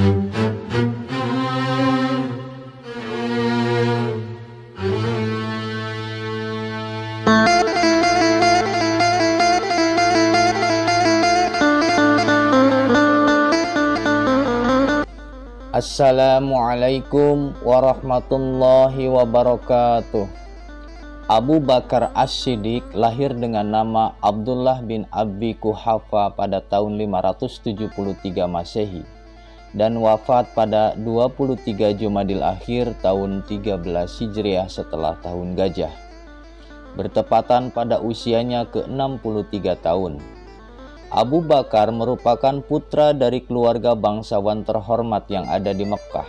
Assalamualaikum warahmatullahi wabarakatuh. Abu Bakar As-Siddiq lahir dengan nama Abdullah bin Abi Quhafa pada tahun 573 Masehi dan wafat pada 23 Jumadil Akhir tahun 13 Hijriah setelah tahun gajah, bertepatan pada usianya ke-63 tahun. Abu Bakar merupakan putra dari keluarga bangsawan terhormat yang ada di Mekkah.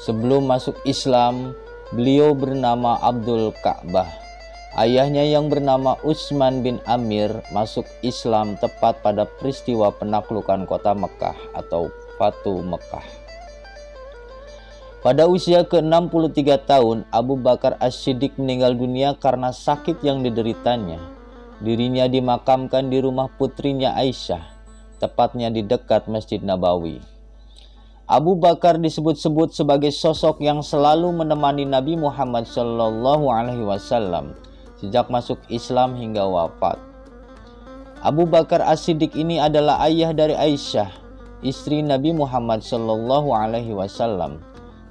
Sebelum masuk Islam, beliau bernama Abdul Ka'bah. Ayahnya yang bernama Utsman bin Amir masuk Islam tepat pada peristiwa penaklukan kota Mekkah atau Fatu Mekkah. Pada usia ke-63 tahun, Abu Bakar As-Siddiq meninggal dunia karena sakit yang dideritanya. Dirinya dimakamkan di rumah putrinya Aisyah, tepatnya di dekat Masjid Nabawi. Abu Bakar disebut-sebut sebagai sosok yang selalu menemani Nabi Muhammad SAW sejak masuk Islam hingga wafat. Abu Bakar As-Siddiq ini adalah ayah dari Aisyah, istri Nabi Muhammad SAW.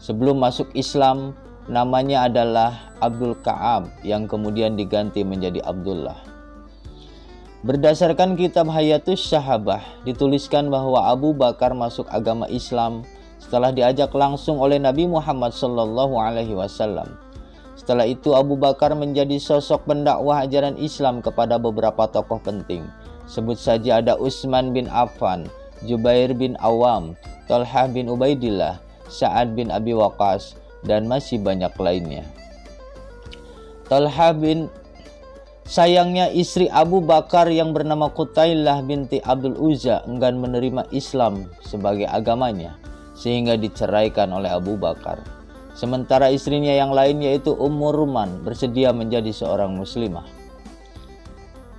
Sebelum masuk Islam, namanya adalah Abdul Ka'ab yang kemudian diganti menjadi Abdullah. Berdasarkan kitab Hayatus Sahabah, dituliskan bahwa Abu Bakar masuk agama Islam setelah diajak langsung oleh Nabi Muhammad SAW. Setelah itu Abu Bakar menjadi sosok pendakwah ajaran Islam kepada beberapa tokoh penting. Sebut saja ada Utsman bin Affan, Jubair bin Awam, Thalhah bin Ubaidillah, Sa'ad bin Abi Waqqas, dan masih banyak lainnya. Sayangnya istri Abu Bakar yang bernama Qutailah binti Abdul Uzza enggan menerima Islam sebagai agamanya sehingga diceraikan oleh Abu Bakar. Sementara istrinya yang lain yaitu Ummu Ruman bersedia menjadi seorang muslimah.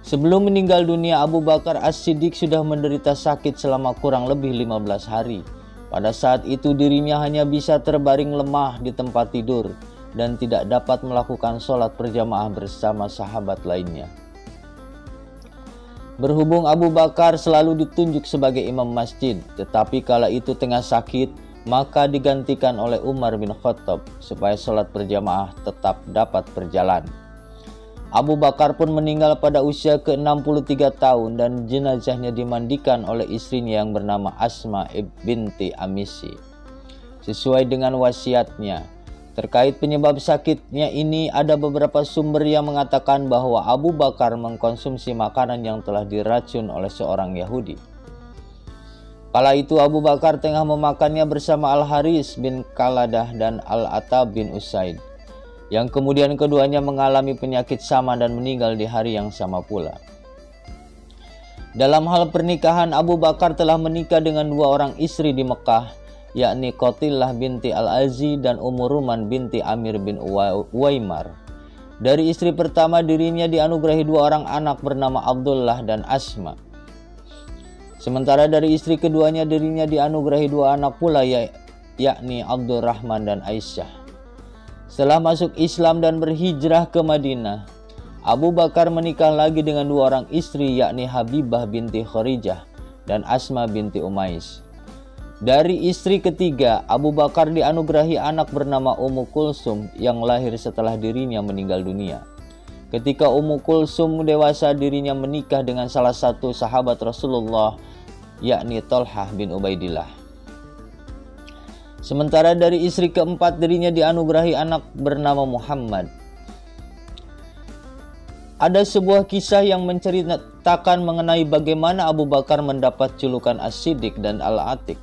Sebelum meninggal dunia, Abu Bakar As-Siddiq sudah menderita sakit selama kurang lebih 15 hari. Pada saat itu dirinya hanya bisa terbaring lemah di tempat tidur dan tidak dapat melakukan sholat berjamaah bersama sahabat lainnya. Berhubung Abu Bakar selalu ditunjuk sebagai imam masjid, tetapi kala itu tengah sakit, maka digantikan oleh Umar bin Khattab supaya sholat berjamaah tetap dapat berjalan. Abu Bakar pun meninggal pada usia ke-63 tahun dan jenazahnya dimandikan oleh istrinya yang bernama Asma binti Amisi. Sesuai dengan wasiatnya, terkait penyebab sakitnya ini ada beberapa sumber yang mengatakan bahwa Abu Bakar mengkonsumsi makanan yang telah diracun oleh seorang Yahudi. Kala itu Abu Bakar tengah memakannya bersama Al-Haris bin Qaladah dan Al-Atab bin Usaid, yang kemudian keduanya mengalami penyakit sama dan meninggal di hari yang sama pula. Dalam hal pernikahan, Abu Bakar telah menikah dengan dua orang istri di Mekkah, yakni Qatilah binti Al-Azi dan Ummu Ruman binti Amir bin Uwaimar. Dari istri pertama dirinya dianugerahi dua orang anak bernama Abdullah dan Asma. Sementara dari istri keduanya dirinya dianugerahi dua anak pula yakni Abdurrahman dan Aisyah. Setelah masuk Islam dan berhijrah ke Madinah, Abu Bakar menikah lagi dengan dua orang istri yakni Habibah binti Kharijah dan Asma binti Umais. Dari istri ketiga, Abu Bakar dianugerahi anak bernama Ummu Kulsum yang lahir setelah dirinya meninggal dunia. Ketika Ummu Kulsum dewasa, dirinya menikah dengan salah satu sahabat Rasulullah, yakni Thalhah bin Ubaidillah. Sementara dari istri keempat, dirinya dianugerahi anak bernama Muhammad. Ada sebuah kisah yang menceritakan mengenai bagaimana Abu Bakar mendapat julukan As-Siddiq dan Al-Atiq.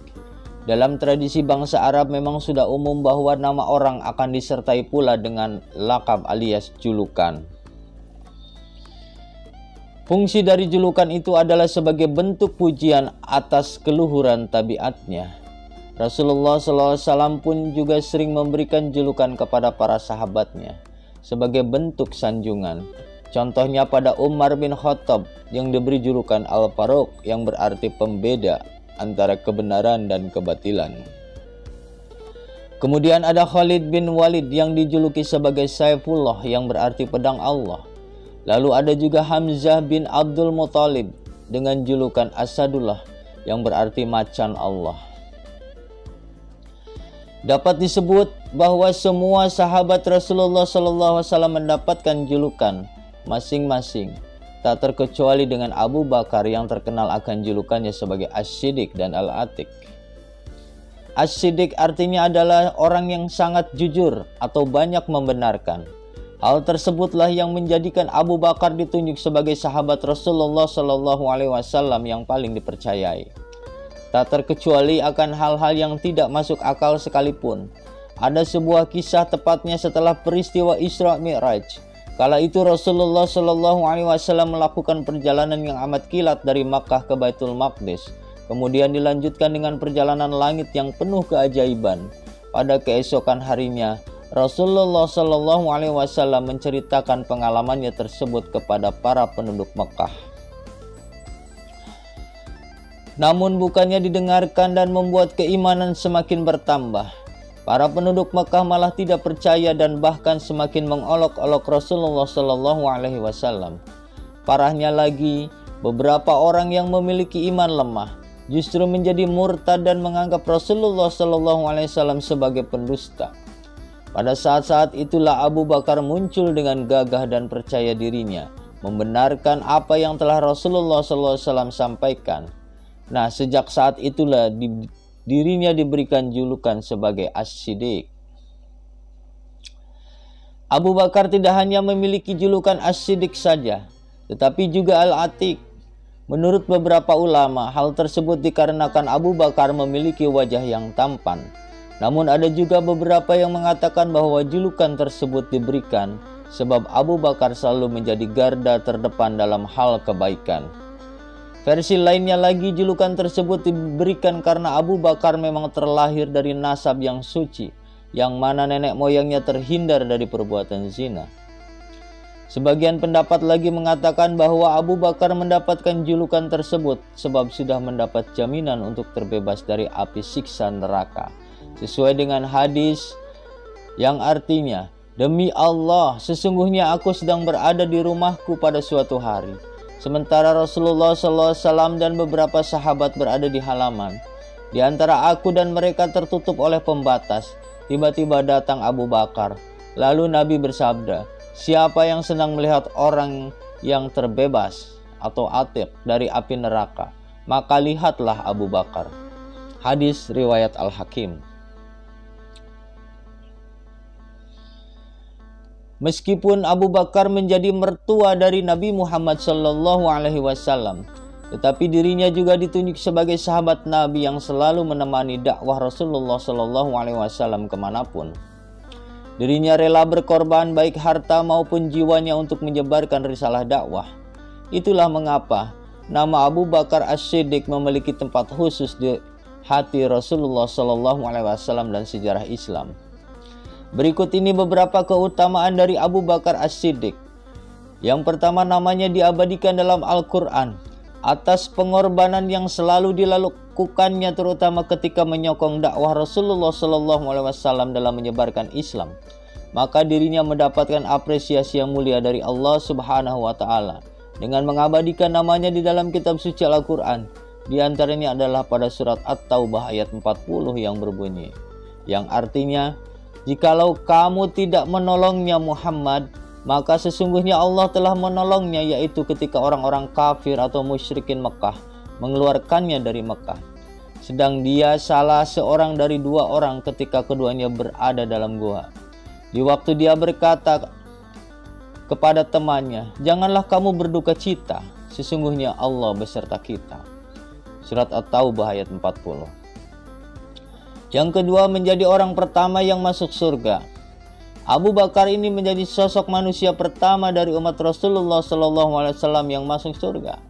Dalam tradisi bangsa Arab memang sudah umum bahwa nama orang akan disertai pula dengan lakab alias julukan. Fungsi dari julukan itu adalah sebagai bentuk pujian atas keluhuran tabiatnya. Rasulullah SAW pun juga sering memberikan julukan kepada para sahabatnya sebagai bentuk sanjungan. Contohnya pada Umar bin Khattab yang diberi julukan Al-Faruq yang berarti pembeda antara kebenaran dan kebatilan. Kemudian ada Khalid bin Walid yang dijuluki sebagai Saifullah yang berarti pedang Allah. Lalu ada juga Hamzah bin Abdul Muthalib dengan julukan Asadullah yang berarti macan Allah. Dapat disebut bahwa semua sahabat Rasulullah SAW mendapatkan julukan masing-masing, tak terkecuali dengan Abu Bakar yang terkenal akan julukannya sebagai As-Siddiq dan Al-Atiq. As-Siddiq artinya adalah orang yang sangat jujur atau banyak membenarkan. Hal tersebutlah yang menjadikan Abu Bakar ditunjuk sebagai sahabat Rasulullah SAW yang paling dipercayai. Tak terkecuali akan hal-hal yang tidak masuk akal sekalipun. Ada sebuah kisah tepatnya setelah peristiwa Isra Mi'raj. Kala itu Rasulullah SAW melakukan perjalanan yang amat kilat dari Makkah ke Baitul Maqdis. Kemudian dilanjutkan dengan perjalanan langit yang penuh keajaiban. Pada keesokan harinya, Rasulullah SAW menceritakan pengalamannya tersebut kepada para penduduk Mekah. Namun bukannya didengarkan dan membuat keimanan semakin bertambah. Para penduduk Mekah malah tidak percaya dan bahkan semakin mengolok-olok Rasulullah SAW. Parahnya lagi, beberapa orang yang memiliki iman lemah justru menjadi murtad dan menganggap Rasulullah SAW sebagai pendusta. Pada saat-saat itulah Abu Bakar muncul dengan gagah dan percaya dirinya, membenarkan apa yang telah Rasulullah SAW sampaikan. Nah, sejak saat itulah dirinya diberikan julukan sebagai As-Siddiq. Abu Bakar tidak hanya memiliki julukan As-Siddiq saja, tetapi juga Al-Atiq. Menurut beberapa ulama, hal tersebut dikarenakan Abu Bakar memiliki wajah yang tampan. Namun ada juga beberapa yang mengatakan bahwa julukan tersebut diberikan sebab Abu Bakar selalu menjadi garda terdepan dalam hal kebaikan. Versi lainnya lagi, julukan tersebut diberikan karena Abu Bakar memang terlahir dari nasab yang suci, yang mana nenek moyangnya terhindar dari perbuatan zina. Sebagian pendapat lagi mengatakan bahwa Abu Bakar mendapatkan julukan tersebut sebab sudah mendapat jaminan untuk terbebas dari api siksa neraka. Sesuai dengan hadis yang artinya, "Demi Allah, sesungguhnya aku sedang berada di rumahku pada suatu hari. Sementara Rasulullah SAW dan beberapa sahabat berada di halaman. Di antara aku dan mereka tertutup oleh pembatas. Tiba-tiba datang Abu Bakar. Lalu Nabi bersabda, 'Siapa yang senang melihat orang yang terbebas atau atiq dari api neraka, maka lihatlah Abu Bakar.'" Hadis riwayat Al-Hakim. Meskipun Abu Bakar menjadi mertua dari Nabi Muhammad SAW, tetapi dirinya juga ditunjuk sebagai sahabat Nabi yang selalu menemani dakwah Rasulullah SAW kemanapun. Dirinya rela berkorban baik harta maupun jiwanya untuk menyebarkan risalah dakwah. Itulah mengapa nama Abu Bakar As-Siddiq memiliki tempat khusus di hati Rasulullah SAW dan sejarah Islam. Berikut ini beberapa keutamaan dari Abu Bakar As-Siddiq. Yang pertama, namanya diabadikan dalam Al-Quran atas pengorbanan yang selalu dilakukannya, terutama ketika menyokong dakwah Rasulullah SAW dalam menyebarkan Islam. Maka dirinya mendapatkan apresiasi yang mulia dari Allah Subhanahu wa Ta'ala dengan mengabadikan namanya di dalam kitab suci Al-Quran. Di antaranya adalah pada surat At-Taubah ayat 40 yang berbunyi, yang artinya, "Jikalau kamu tidak menolongnya Muhammad, maka sesungguhnya Allah telah menolongnya, yaitu ketika orang-orang kafir atau musyrikin Mekah mengeluarkannya dari Mekah. Sedang dia salah seorang dari dua orang ketika keduanya berada dalam gua. Di waktu dia berkata kepada temannya, 'Janganlah kamu berduka cita, sesungguhnya Allah beserta kita.'" Surat At-Taubah ayat 40. Yang kedua, menjadi orang pertama yang masuk surga. Abu Bakar ini menjadi sosok manusia pertama dari umat Rasulullah SAW yang masuk surga.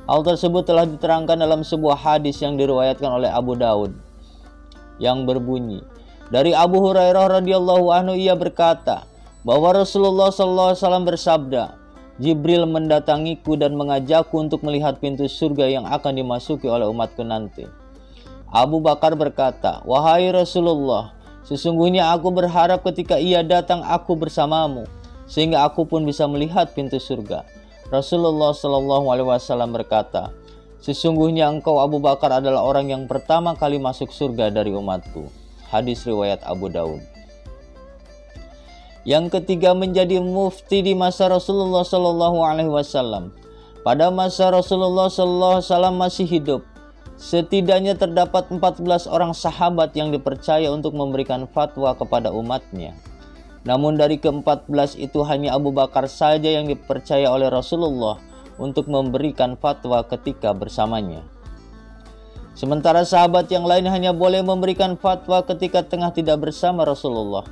Hal tersebut telah diterangkan dalam sebuah hadis yang diriwayatkan oleh Abu Daud yang berbunyi, dari Abu Hurairah radhiyallahu anhu, ia berkata bahwa Rasulullah SAW bersabda, "Jibril mendatangiku dan mengajakku untuk melihat pintu surga yang akan dimasuki oleh umatku nanti. Abu Bakar berkata, "Wahai Rasulullah, sesungguhnya aku berharap ketika ia datang aku bersamamu, sehingga aku pun bisa melihat pintu surga." Rasulullah Shallallahu Alaihi Wasallam berkata, "Sesungguhnya engkau Abu Bakar adalah orang yang pertama kali masuk surga dari umatku." Hadis riwayat Abu Daud. Yang ketiga, menjadi mufti di masa Rasulullah Shallallahu Alaihi Wasallam. Pada masa Rasulullah Shallallahu Alaihi Wasallam masih hidup, setidaknya terdapat 14 orang sahabat yang dipercaya untuk memberikan fatwa kepada umatnya. Namun dari ke-14 itu hanya Abu Bakar saja yang dipercaya oleh Rasulullah untuk memberikan fatwa ketika bersamanya. Sementara sahabat yang lain hanya boleh memberikan fatwa ketika tengah tidak bersama Rasulullah.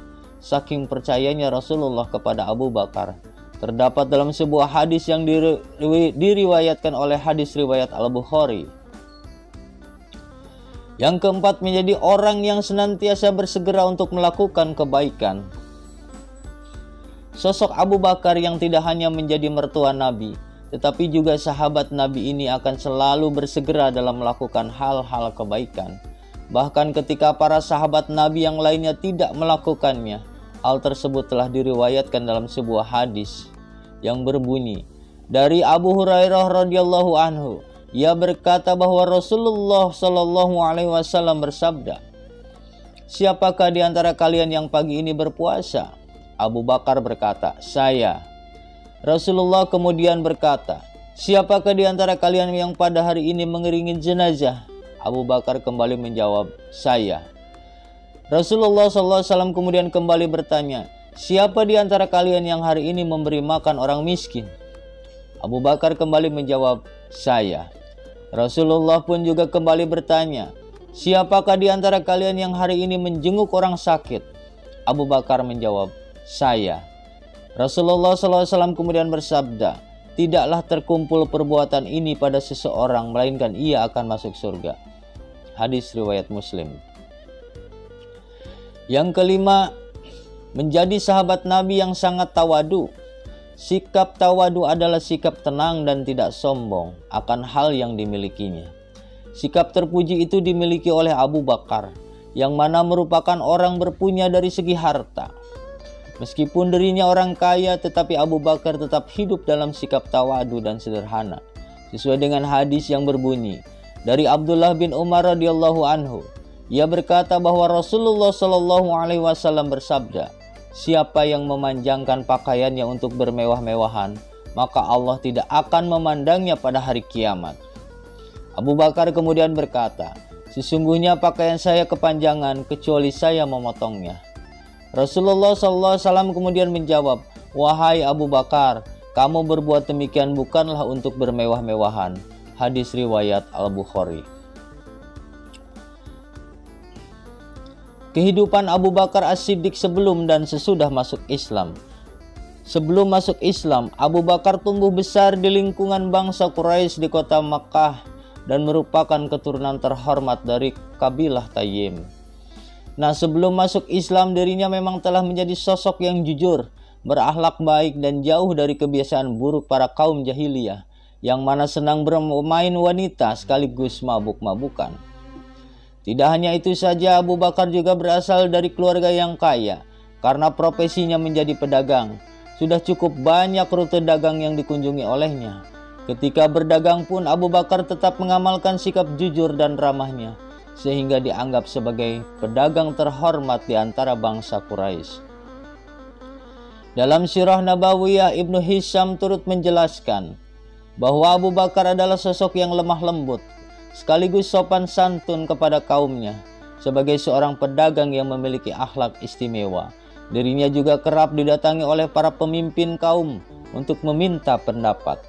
Saking percayanya Rasulullah kepada Abu Bakar, terdapat dalam sebuah hadis yang diriwayatkan oleh hadis riwayat Al-Bukhari. Yang keempat, menjadi orang yang senantiasa bersegera untuk melakukan kebaikan. Sosok Abu Bakar yang tidak hanya menjadi mertua Nabi, tetapi juga sahabat Nabi ini akan selalu bersegera dalam melakukan hal-hal kebaikan. Bahkan ketika para sahabat Nabi yang lainnya tidak melakukannya, hal tersebut telah diriwayatkan dalam sebuah hadis yang berbunyi dari Abu Hurairah radhiyallahu anhu. Ia berkata bahwa Rasulullah Shallallahu Alaihi Wasallam bersabda, "Siapakah di antara kalian yang pagi ini berpuasa?" Abu Bakar berkata, "Saya." Rasulullah kemudian berkata, "Siapakah di antara kalian yang pada hari ini mengiringi jenazah?" Abu Bakar kembali menjawab, "Saya." Rasulullah SAW kemudian kembali bertanya, "Siapa di antara kalian yang hari ini memberi makan orang miskin?" Abu Bakar kembali menjawab, "Saya." Rasulullah pun juga kembali bertanya, "Siapakah di antara kalian yang hari ini menjenguk orang sakit?" Abu Bakar menjawab, "Saya." Rasulullah SAW kemudian bersabda, "Tidaklah terkumpul perbuatan ini pada seseorang, melainkan ia akan masuk surga." Hadis riwayat Muslim. Yang kelima, menjadi sahabat Nabi yang sangat tawadu. Sikap tawadu adalah sikap tenang dan tidak sombong akan hal yang dimilikinya. Sikap terpuji itu dimiliki oleh Abu Bakar, yang mana merupakan orang berpunya dari segi harta. Meskipun dirinya orang kaya, tetapi Abu Bakar tetap hidup dalam sikap tawadu dan sederhana, sesuai dengan hadis yang berbunyi dari Abdullah bin Umar radhiyallahu anhu. Ia berkata bahwa Rasulullah Shallallahu Alaihi Wasallam bersabda, "Siapa yang memanjangkan pakaiannya untuk bermewah-mewahan, maka Allah tidak akan memandangnya pada hari kiamat." Abu Bakar kemudian berkata, "Sesungguhnya pakaian saya kepanjangan kecuali saya memotongnya." Rasulullah SAW kemudian menjawab, "Wahai Abu Bakar, kamu berbuat demikian bukanlah untuk bermewah-mewahan." Hadis riwayat Al-Bukhari. Kehidupan Abu Bakar As-Siddiq sebelum dan sesudah masuk Islam. Sebelum masuk Islam, Abu Bakar tumbuh besar di lingkungan bangsa Quraisy di kota Makkah dan merupakan keturunan terhormat dari kabilah Tayyim. Nah, sebelum masuk Islam, dirinya memang telah menjadi sosok yang jujur, berakhlak baik dan jauh dari kebiasaan buruk para kaum jahiliyah, yang mana senang bermain wanita sekaligus mabuk-mabukan. Tidak hanya itu saja, Abu Bakar juga berasal dari keluarga yang kaya karena profesinya menjadi pedagang. Sudah cukup banyak rute dagang yang dikunjungi olehnya. Ketika berdagang pun Abu Bakar tetap mengamalkan sikap jujur dan ramahnya, sehingga dianggap sebagai pedagang terhormat di antara bangsa Quraisy. Dalam Sirah Nabawiyah, Ibnu Hisham turut menjelaskan bahwa Abu Bakar adalah sosok yang lemah lembut, sekaligus sopan santun kepada kaumnya. Sebagai seorang pedagang yang memiliki akhlak istimewa, dirinya juga kerap didatangi oleh para pemimpin kaum untuk meminta pendapat.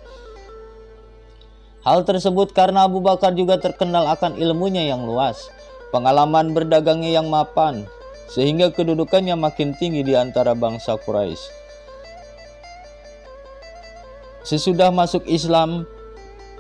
Hal tersebut karena Abu Bakar juga terkenal akan ilmunya yang luas, pengalaman berdagangnya yang mapan, sehingga kedudukannya makin tinggi di antara bangsa Quraisy. Sesudah masuk Islam,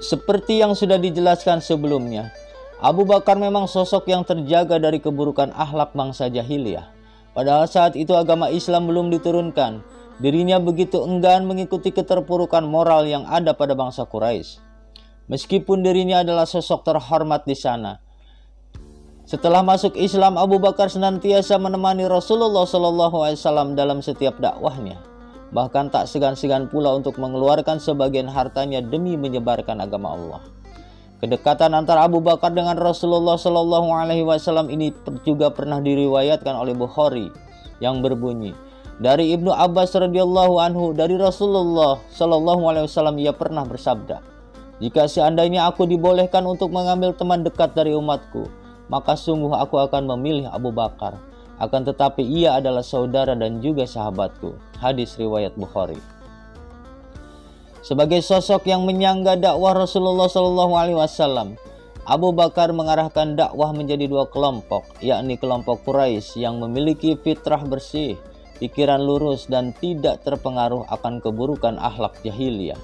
seperti yang sudah dijelaskan sebelumnya, Abu Bakar memang sosok yang terjaga dari keburukan akhlak bangsa jahiliyah. Padahal saat itu agama Islam belum diturunkan, dirinya begitu enggan mengikuti keterpurukan moral yang ada pada bangsa Quraisy. Meskipun dirinya adalah sosok terhormat di sana, Setelah masuk Islam, Abu Bakar senantiasa menemani Rasulullah SAW dalam setiap dakwahnya. Bahkan tak segan-segan pula untuk mengeluarkan sebagian hartanya demi menyebarkan agama Allah. Kedekatan antara Abu Bakar dengan Rasulullah SAW ini juga pernah diriwayatkan oleh Bukhari yang berbunyi, dari Ibnu Abbas radhiyallahu anhu, dari Rasulullah SAW ia pernah bersabda, "Jika seandainya aku dibolehkan untuk mengambil teman dekat dari umatku, maka sungguh aku akan memilih Abu Bakar. Akan tetapi ia adalah saudara dan juga sahabatku." Hadis riwayat Bukhari. Sebagai sosok yang menyangga dakwah Rasulullah SAW, Abu Bakar mengarahkan dakwah menjadi dua kelompok, yakni kelompok Quraisy yang memiliki fitrah bersih, pikiran lurus dan tidak terpengaruh akan keburukan akhlak jahiliyah,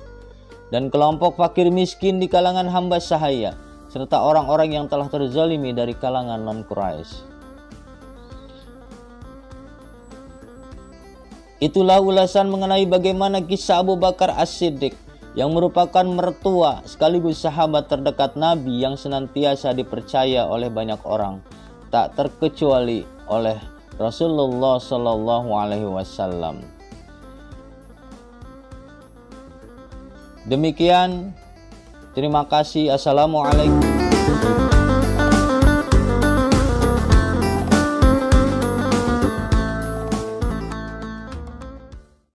dan kelompok fakir miskin di kalangan hamba sahaya, serta orang-orang yang telah terzalimi dari kalangan non-Quraisy. Itulah ulasan mengenai bagaimana kisah Abu Bakar As-Siddiq yang merupakan mertua sekaligus sahabat terdekat Nabi yang senantiasa dipercaya oleh banyak orang, tak terkecuali oleh Rasulullah SAW. Demikian, terima kasih. Assalamualaikum.